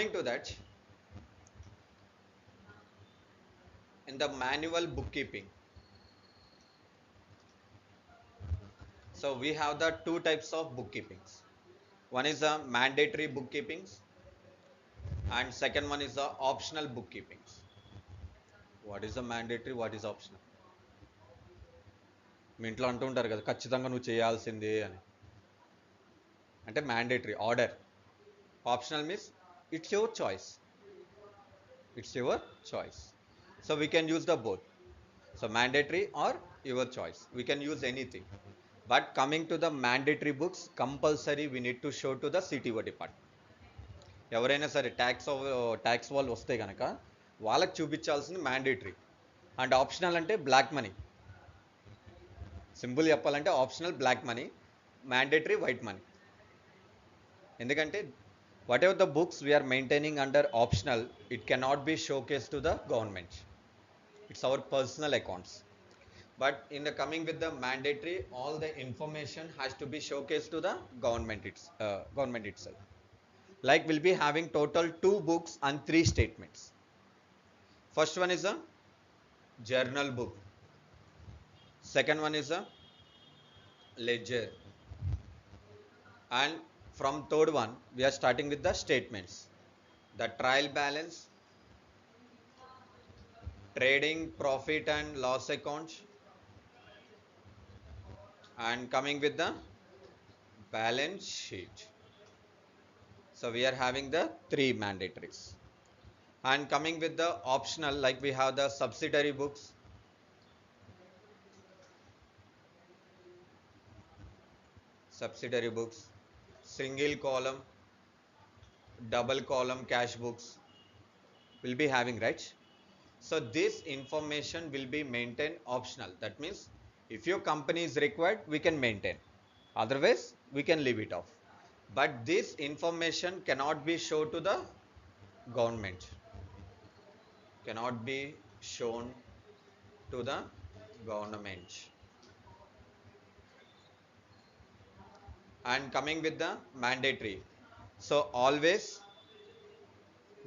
coming to that, in the manual bookkeeping, so we have the two types of bookkeepings. One is the mandatory bookkeepings and second one is the optional bookkeepings. What is the mandatory, what is optional? మీ ఇంట్లో అంటూ ఉంటారు కదా, ఖచ్చితంగా నువ్వు చేయాల్సిందే అని. అంటే mandatory order. Optional means it's your choice. It's your choice. So we can use the both. So mandatory or your choice. We can use anything. But coming to the mandatory books, compulsory we need to show to the CTO department. ఎవరైనా సరే tax వాళ్ళు వస్తే కనుక వాళ్ళకి చూపించాల్సింది mandatory. And optional అంటే black money. Simple చెప్పాలంటే optional black money, mandatory white money. ఎందుకంటే whatever the books we are maintaining under optional, it cannot be showcased to the government. It's our personal accounts. But in the coming with the mandatory, all the information has to be showcased to the government itself. Like we'll be having total 2 books and 3 statements. First one is a journal book. Second one is a ledger. And from third one, we are starting with the statements. The trial balance, trading profit and loss account, and coming with the balance sheet. So we are having the 3 mandatories. And coming with the optional, like we have the subsidiary books, single column, double column cash books will be having, right? So this information will be maintained optional. That means if your company is required, we can maintain. Otherwise, we can leave it off. But this information cannot be shown to the government. Cannot be shown to the government. And coming with the mandatory, so always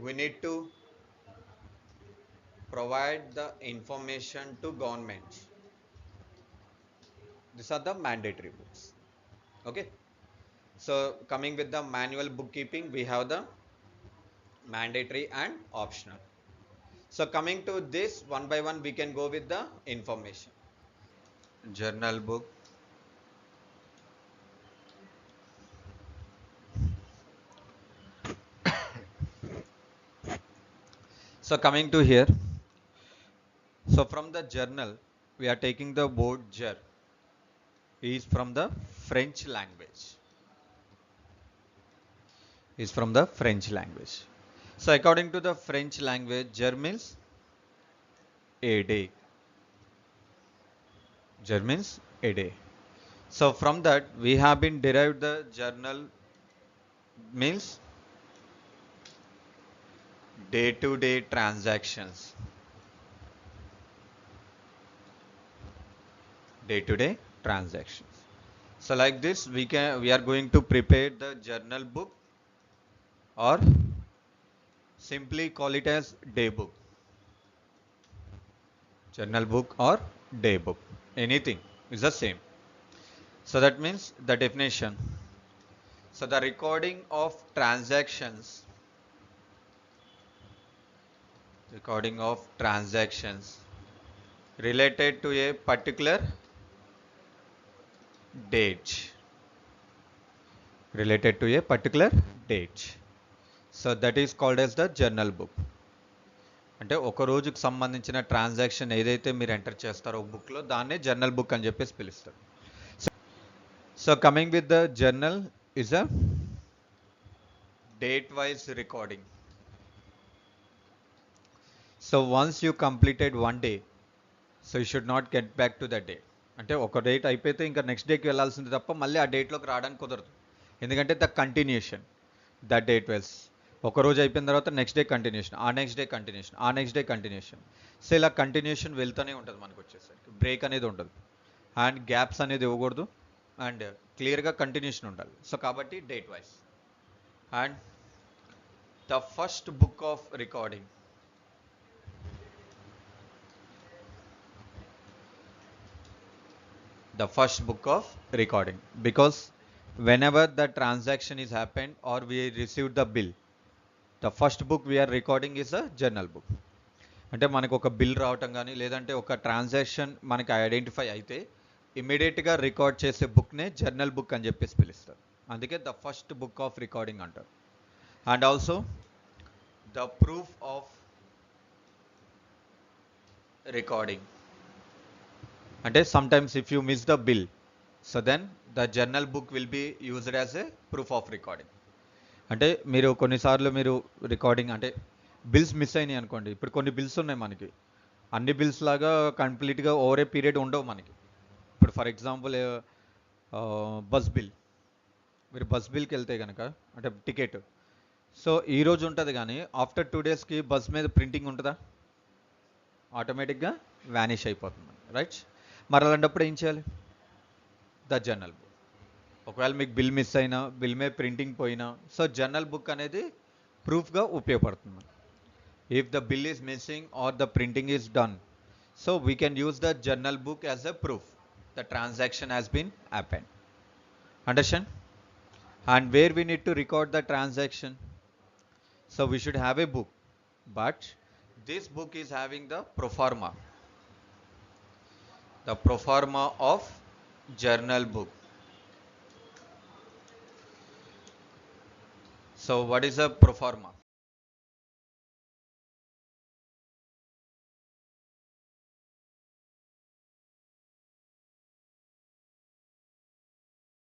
we need to provide the information to government. These are the mandatory books. Okay, so coming with the manual bookkeeping, we have the mandatory and optional. So coming to this one by one, we can go with the information. Journal book, so coming to here, so from the journal we are taking the word jour, is from the French language. So according to the French language, jour means a day. So from that we have been derived the journal means day-to-day transactions. So like this we are going to prepare the journal book, or simply call it as day book. Journal book or day book, anything is the same. So that means the definition. So the recording of transactions related to a particular date. So that is called as the journal book. అంటే ఒక రోజుకు సంబంధించిన transaction ఏదైతే మీరు enter చేస్తారో బుక్లో, దాన్నే journal book అని చెప్పేసి పిలుస్తారు. So coming with the journal is a date wise recording. So once you completed one day, so you should not get back to that day. అంటే ఒక డేట్ అయిపోతే ఇంకా నెక్స్ట్ డేకి వెళ్ళాల్సింది తప్ప మళ్ళీ ఆ డేట్లోకి రావడానికి కుదరదు. ఎందుకంటే the continuation, the date wise. ఒక రోజు అయిపోయిన తర్వాత నెక్స్ట్ డే కంటిన్యూషన్, ఆ నెక్స్ట్ డే కంటిన్యూషన్. సో ఇలా కంటిన్యూషన్ వెళ్తూనే ఉంటుంది మనకు వచ్చేసరికి. బ్రేక్ అనేది ఉండదు అండ్ గ్యాప్స్ అనేది ఇవ్వకూడదు అండ్ క్లియర్గా కంటిన్యూషన్ ఉండాలి. సో కాబట్టి date wise. And The first book of recording. The first book of recording, because whenever the transaction is happened or we received the bill, the first book we are recording is a journal book. అంటే మనకు ఒక bill రావటం కానీ లేదంటే ఒక transaction మనకి identify అయితే ఇమీడియట్గా రికార్డ్ చేసే బుక్నే జర్నల్ బుక్ అని చెప్పేసి పిలుస్తారు. అందుకే the first book of recording అంటారు. And also the proof of recording, అంటే sometimes if you miss the bill, so then the journal book will be used as a proof of recording. అంటే మీరు కొన్నిసార్లు మీరు recording అంటే bills miss అయినాయి అనుకోండి. ఇప్పుడు కొన్ని బిల్స్ ఉన్నాయి మనకి, అన్ని బిల్స్ లాగా కంప్లీట్గా ఓవర్ ఏ పీరియడ్ ఉండవు మనకి. ఇప్పుడు ఫర్ ఎగ్జాంపుల్ బస్ బిల్, మీరు బస్ బిల్కి వెళ్తే కనుక అంటే టికెట్, సో ఈరోజు ఉంటుంది కానీ ఆఫ్టర్ 2 డేస్కి బస్ మీద ప్రింటింగ్ ఉంటుందా? ఆటోమేటిక్గా వ్యానిష్ అయిపోతుంది, రైట్? మరి అలాంటప్పుడు ఏం చేయాలి? The journal book. ఒకవేళ మీకు బిల్ మిస్ అయినా, బిల్ మీద ప్రింటింగ్ పోయినా, సో జర్నల్ బుక్ అనేది ప్రూఫ్గా ఉపయోగపడుతుంది. If the bill is missing are the printing is done, so we can use the journal book as a proof the transaction has been happened. Understand? And where we need to record the transaction, so we should have a book, but this book is having the pro forma of journal book. So what is a pro forma?